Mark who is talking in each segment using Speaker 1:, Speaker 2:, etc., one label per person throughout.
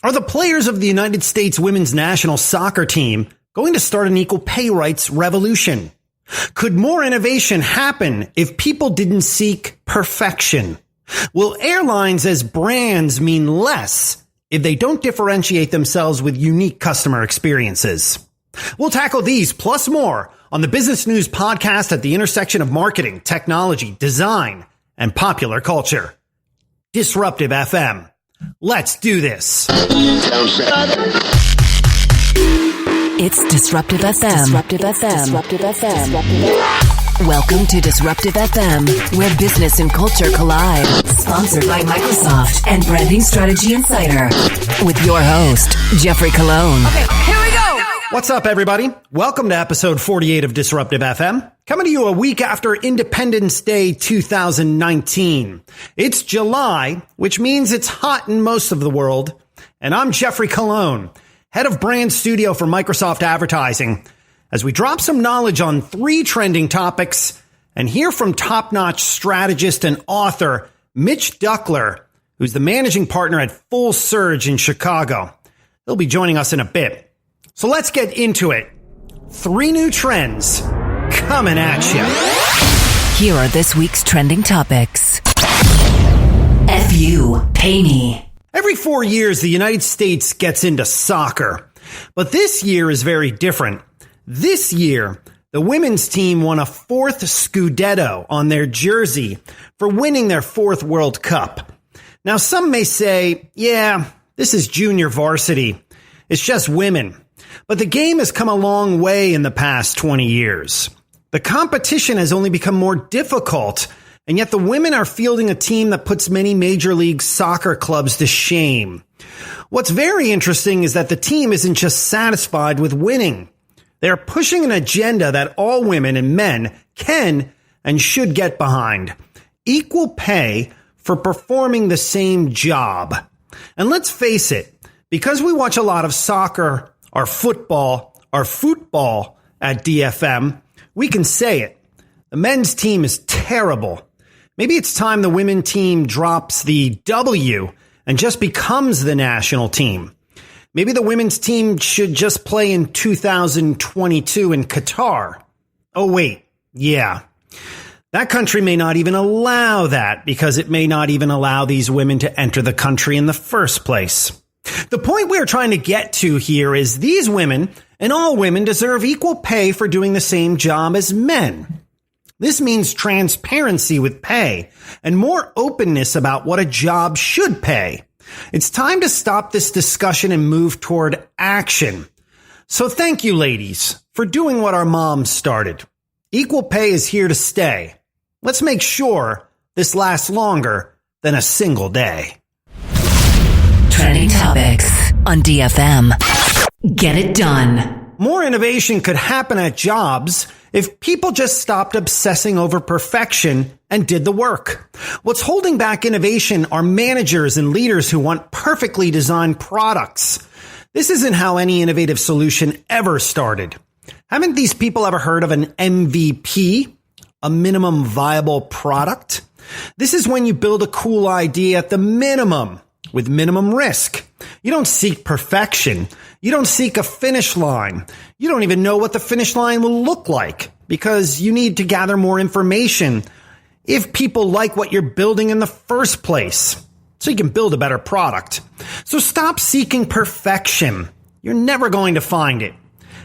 Speaker 1: Are the players of the United States women's national soccer team going to start an equal pay rights revolution? Could more innovation happen if people didn't seek perfection? Will airlines as brands mean less if they don't differentiate themselves with unique customer experiences? We'll tackle these plus more on the Business News Podcast at the intersection of marketing, technology, design, and popular culture. Disruptive FM. Let's do this.
Speaker 2: It's Disruptive FM. Disruptive FM. Disruptive FM. Welcome to Disruptive FM, where business and culture collide. Sponsored by Microsoft and Branding Strategy Insider. With your host, Geoffrey Cologne.
Speaker 3: Okay, here we go.
Speaker 1: What's up, everybody? Welcome to episode 48 of Disruptive FM. Coming to you a week after Independence Day 2019. It's July, which means it's hot in most of the world. And I'm Geoffrey Cologne, head of brand studio for Microsoft Advertising, as we drop some knowledge on 3 trending topics and hear from top-notch strategist and author Mitch Duckler, who's the managing partner at FullSurge in Chicago. He'll be joining us in a bit. So let's get into it. 3 new trends coming at you.
Speaker 2: Here are this week's trending topics. FU, pay me.
Speaker 1: Every 4 years, the United States gets into soccer. But this year is very different. This year, the women's team won a 4th Scudetto on their jersey for winning their 4th World Cup. Now, some may say, yeah, this is junior varsity. It's just women. But the game has come a long way in the past 20 years. The competition has only become more difficult, and yet the women are fielding a team that puts many Major League Soccer clubs to shame. What's very interesting is that the team isn't just satisfied with winning. They're pushing an agenda that all women and men can and should get behind. Equal pay for performing the same job. And let's face it, because we watch a lot of soccer, our football at DFM, we can say it. The men's team is terrible. Maybe it's time the women's team drops the W and just becomes the national team. Maybe the women's team should just play in 2022 in Qatar. Oh, wait. Yeah. That country may not even allow that because it may not even allow these women to enter the country in the first place. The point we're trying to get to here is these women and all women deserve equal pay for doing the same job as men. This means transparency with pay and more openness about what a job should pay. It's time to stop this discussion and move toward action. So thank you, ladies, for doing what our moms started. Equal pay is here to stay. Let's make sure this lasts longer than a single day.
Speaker 2: Trending topics on DFM. Get it done.
Speaker 1: More innovation could happen at jobs if people just stopped obsessing over perfection and did the work. What's holding back innovation are managers and leaders who want perfectly designed products. This isn't how any innovative solution ever started. Haven't these people ever heard of an MVP, a minimum viable product? This is when you build a cool idea at the minimum, with minimum risk. You don't seek perfection. You don't seek a finish line. You don't even know what the finish line will look like because you need to gather more information if people like what you're building in the first place so you can build a better product. So stop seeking perfection. You're never going to find it.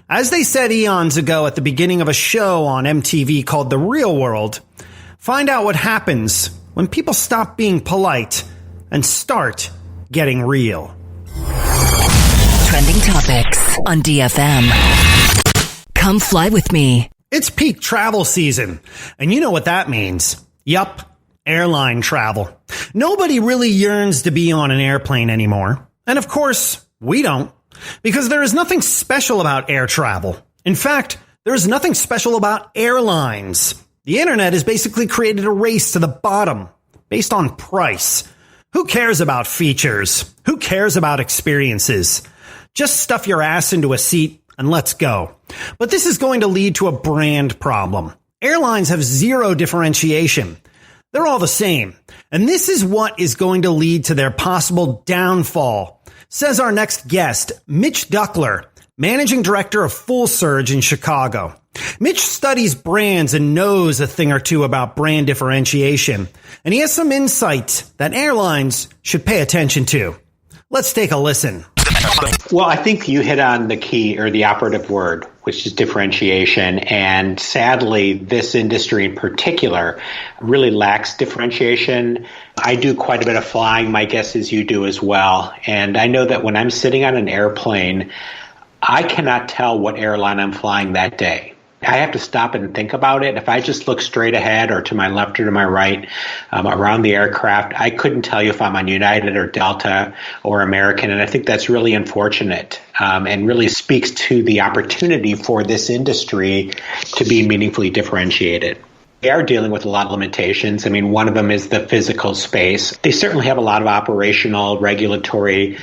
Speaker 1: As they said eons ago at the beginning of a show on MTV called The Real World, find out what happens when people stop being polite and start getting real.
Speaker 2: Trending topics on DFM. Come fly with me.
Speaker 1: It's peak travel season, and you know what that means. Yup, airline travel. Nobody really yearns to be on an airplane anymore. And of course, we don't, because there is nothing special about air travel. In fact, there is nothing special about airlines. The internet has basically created a race to the bottom based on price. Who cares about features? Who cares about experiences? Just stuff your ass into a seat and let's go. But this is going to lead to a brand problem. Airlines have zero differentiation. They're all the same. And this is what is going to lead to their possible downfall. says our next guest, Mitch Duckler, Managing Director of FullSurge in Chicago. Mitch studies brands and knows a thing or two about brand differentiation, and he has some insight that airlines should pay attention to. Let's take a listen.
Speaker 3: Well, I think you hit on the key or the operative word, which is differentiation. And sadly, this industry in particular really lacks differentiation. I do quite a bit of flying. My guess is you do as well. And I know that when I'm sitting on an airplane, I cannot tell what airline I'm flying that day. I have to stop and think about it. If I just look straight ahead or to my left or to my right around the aircraft, I couldn't tell you if I'm on United or Delta or American. And I think that's really unfortunate and really speaks to the opportunity for this industry to be meaningfully differentiated. They are dealing with a lot of limitations. I mean, one of them is the physical space. They certainly have a lot of operational, regulatory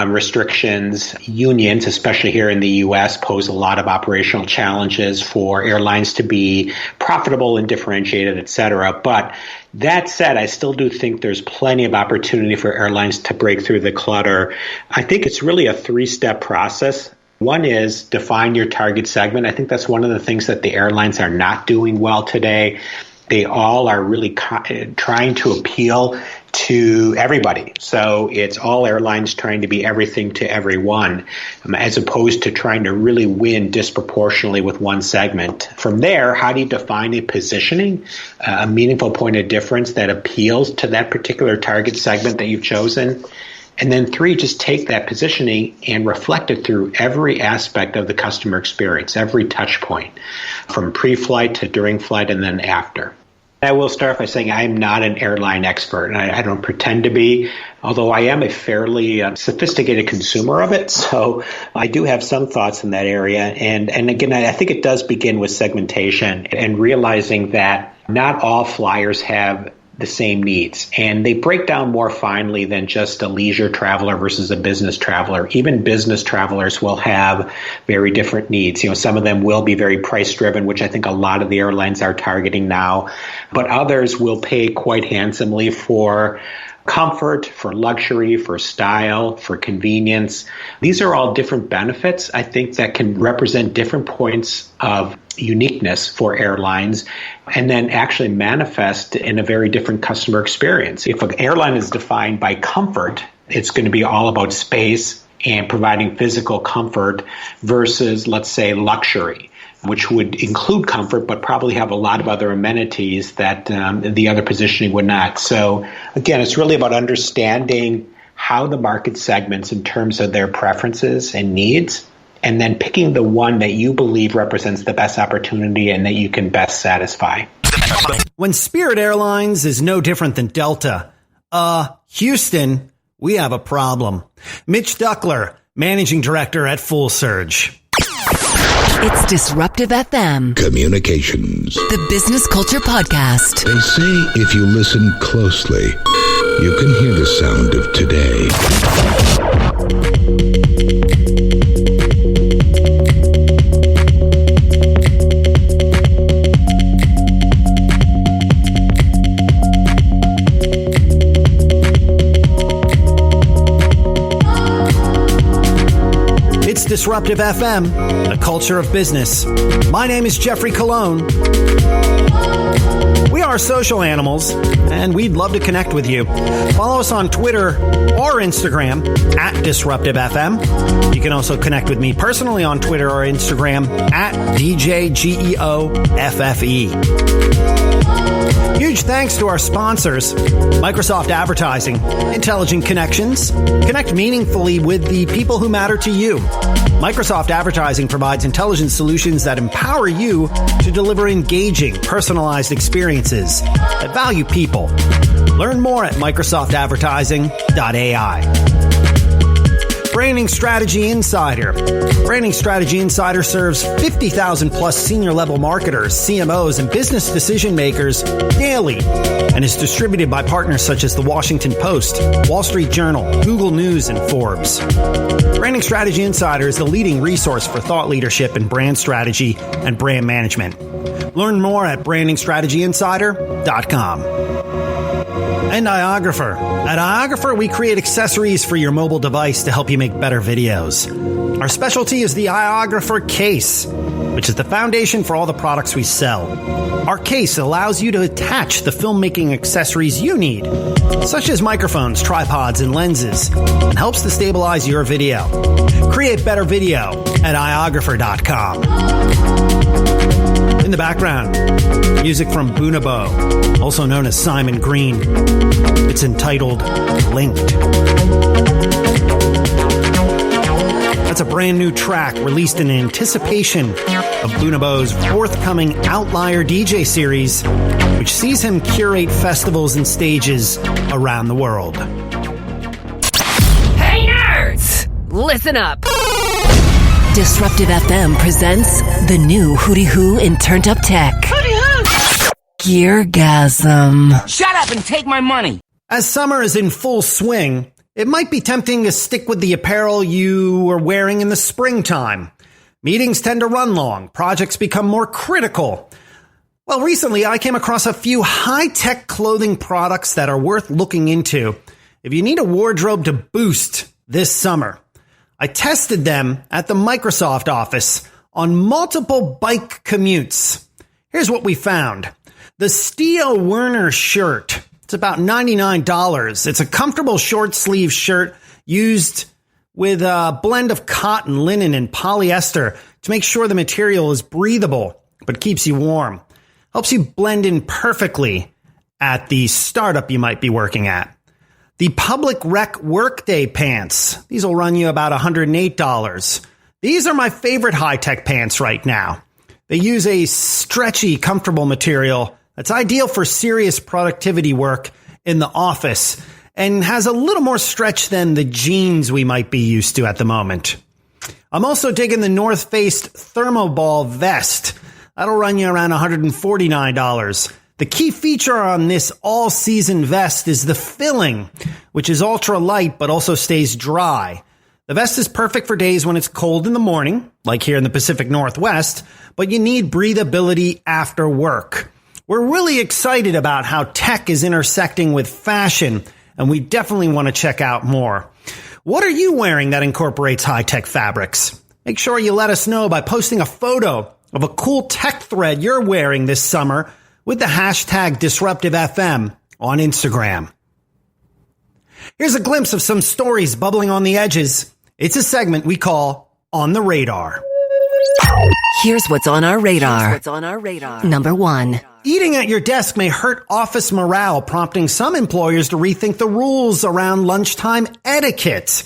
Speaker 3: restrictions. Unions, especially here in the U.S., pose a lot of operational challenges for airlines to be profitable and differentiated, et cetera. But that said, I still do think there's plenty of opportunity for airlines to break through the clutter. I think it's really a three-step process. One is define your target segment. I think that's one of the things that the airlines are not doing well today. They all are really trying to appeal to everybody. So it's all airlines trying to be everything to everyone, as opposed to trying to really win disproportionately with one segment. From there, how do you define a positioning, a meaningful point of difference that appeals to that particular target segment that you've chosen? And then three, just take that positioning and reflect it through every aspect of the customer experience, every touch point, from pre-flight to during flight and then after. I will start by saying I'm not an airline expert, and I don't pretend to be, although I am a fairly sophisticated consumer of it. So I do have some thoughts in that area. And again, I think it does begin with segmentation and realizing that not all flyers have the same needs, and they break down more finely than just a leisure traveler versus a business traveler. Even business travelers will have very different needs. You know, some of them will be very price driven, which I think a lot of the airlines are targeting now, but others will pay quite handsomely for comfort, for luxury, for style, for convenience. These are all different benefits, I think, that can represent different points of uniqueness for airlines and then actually manifest in a very different customer experience. If an airline is defined by comfort, it's going to be all about space and providing physical comfort versus, let's say, luxury, which would include comfort, but probably have a lot of other amenities that the other positioning would not. So again, it's really about understanding how the market segments in terms of their preferences and needs, and then picking the one that you believe represents the best opportunity and that you can best satisfy.
Speaker 1: When Spirit Airlines is no different than Delta, Houston, we have a problem. Mitch Duckler, Managing Director at FullSurge.
Speaker 2: It's Disruptive FM.
Speaker 4: Communications.
Speaker 2: The Business Culture Podcast.
Speaker 4: They say if you listen closely, you can hear the sound of today.
Speaker 1: Disruptive FM, the culture of business. My name is Geoffrey Cologne. We are social animals, and we'd love to connect with you. Follow us on Twitter or Instagram at Disruptive FM. You can also connect with me personally on Twitter or Instagram at DJGEOFFE. Huge thanks to our sponsors, Microsoft Advertising, Intelligent Connections. Connect meaningfully with the people who matter to you. Microsoft Advertising provides intelligent solutions that empower you to deliver engaging, personalized experiences that value people. Learn more at microsoftadvertising.ai. Branding Strategy Insider. Branding Strategy Insider serves 50,000 plus senior level marketers, CMOs, and business decision makers daily and is distributed by partners such as the Washington Post, Wall Street Journal, Google News, and Forbes. Branding Strategy Insider is the leading resource for thought leadership in brand strategy and brand management. Learn more at brandingstrategyinsider.com. And Iographer. At Iographer, we create accessories for your mobile device to help you make better videos. Our specialty is the Iographer case, which is the foundation for all the products we sell. Our case allows you to attach the filmmaking accessories you need, such as microphones, tripods, and lenses, and helps to stabilize your video. Create better video at iographer.com. In the background, music from Bonobo, also known as Simon Green. It's entitled Linked. That's a brand new track released in anticipation of Bonobo's forthcoming Outlier DJ series, which sees him curate festivals and stages around the world.
Speaker 5: Hey nerds! Listen up!
Speaker 2: Disruptive FM presents the new Hootie Hoo in Turned Up Tech. Geargasm.
Speaker 5: Shut up and take my money!
Speaker 1: As summer is in full swing, it might be tempting to stick with the apparel you were wearing in the springtime. Meetings tend to run long, projects become more critical. Well, recently I came across a few high-tech clothing products that are worth looking into if you need a wardrobe to boost this summer. I tested them at the Microsoft office on multiple bike commutes. Here's what we found. The Stio Werner shirt. It's about $99. It's a comfortable short-sleeve shirt used with a blend of cotton, linen, and polyester to make sure the material is breathable but keeps you warm. Helps you blend in perfectly at the startup you might be working at. The Public Rec Workday pants. These will run you about $108. These are my favorite high-tech pants right now. They use a stretchy, comfortable material that's ideal for serious productivity work in the office and has a little more stretch than the jeans we might be used to at the moment. I'm also digging the North Face Thermoball vest. That'll run you around $149. The key feature on this all-season vest is the filling, which is ultra-light but also stays dry. The vest is perfect for days when it's cold in the morning, like here in the Pacific Northwest, but you need breathability after work. We're really excited about how tech is intersecting with fashion, and we definitely want to check out more. What are you wearing that incorporates high-tech fabrics? Make sure you let us know by posting a photo of a cool tech thread you're wearing this summer with the hashtag DisruptiveFM on Instagram. Here's a glimpse of some stories bubbling on the edges. It's a segment we call On the Radar.
Speaker 2: Here's what's on our radar. Number 1.
Speaker 1: Eating at your desk may hurt office morale, prompting some employers to rethink the rules around lunchtime etiquette.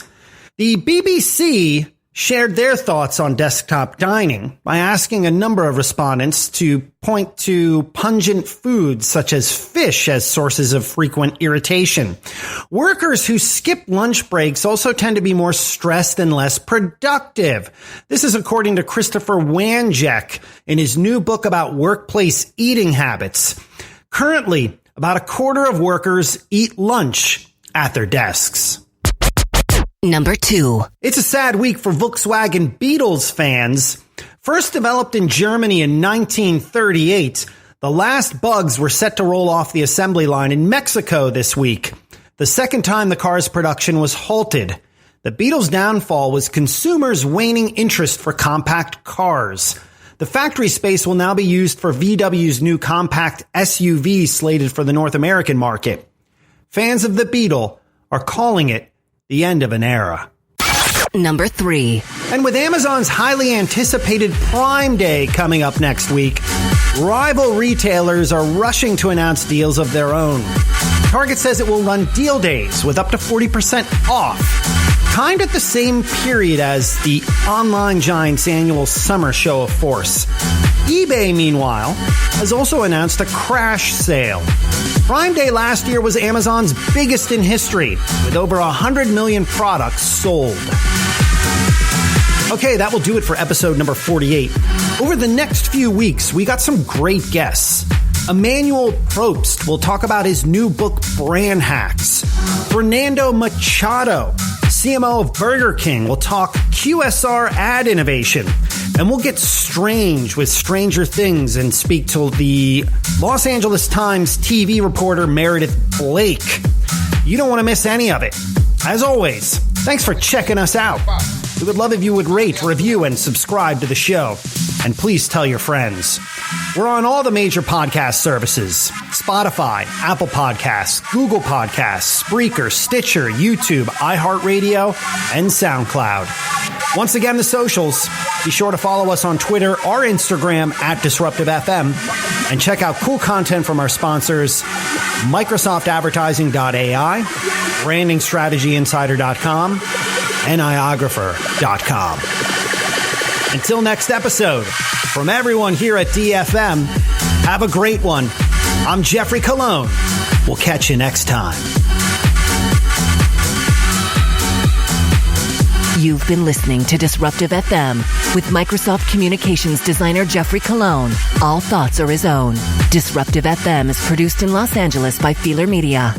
Speaker 1: The BBC shared their thoughts on desktop dining by asking a number of respondents to point to pungent foods such as fish as sources of frequent irritation. Workers who skip lunch breaks also tend to be more stressed and less productive. This is according to Christopher Wanjek in his new book about workplace eating habits. Currently, about a quarter of workers eat lunch at their desks.
Speaker 2: Number 2.
Speaker 1: It's a sad week for Volkswagen Beetles fans. First developed in Germany in 1938, the last bugs were set to roll off the assembly line in Mexico this week. The second time the car's production was halted. The Beetles' downfall was consumers' waning interest for compact cars. The factory space will now be used for VW's new compact SUV slated for the North American market. Fans of the Beetle are calling it the end of an era.
Speaker 2: Number 3.
Speaker 1: And with Amazon's highly anticipated Prime Day coming up next week, rival retailers are rushing to announce deals of their own. Target says it will run deal days with up to 40% off, kind of the same period as the online giant's annual summer show of force. eBay, meanwhile, has also announced a crash sale. Prime Day last year was Amazon's biggest in history, with over 100 million products sold. Okay, that will do it for episode number 48. Over the next few weeks, we got some great guests. Emmanuel Probst will talk about his new book, Brand Hacks. Fernando Machado, CMO of Burger King, will talk QSR ad innovation. And we'll get strange with Stranger Things and speak to the Los Angeles Times TV reporter Meredith Blake. You don't want to miss any of it. As always, thanks for checking us out. We would love if you would rate, review, and subscribe to the show. And please tell your friends. We're on all the major podcast services: Spotify, Apple Podcasts, Google Podcasts, Spreaker, Stitcher, YouTube, iHeartRadio, and SoundCloud. Once again, the socials. Be sure to follow us on Twitter or Instagram at DisruptiveFM, and check out cool content from our sponsors, MicrosoftAdvertising.ai, BrandingStrategyInsider.com, and iographer.com. Until next episode, from everyone here at DFM, have a great one. I'm Geoffrey Cologne. We'll catch you next time.
Speaker 2: You've been listening to Disruptive FM with Microsoft Communications designer Geoffrey Cologne. All thoughts are his own. Disruptive FM is produced in Los Angeles by Feeler Media.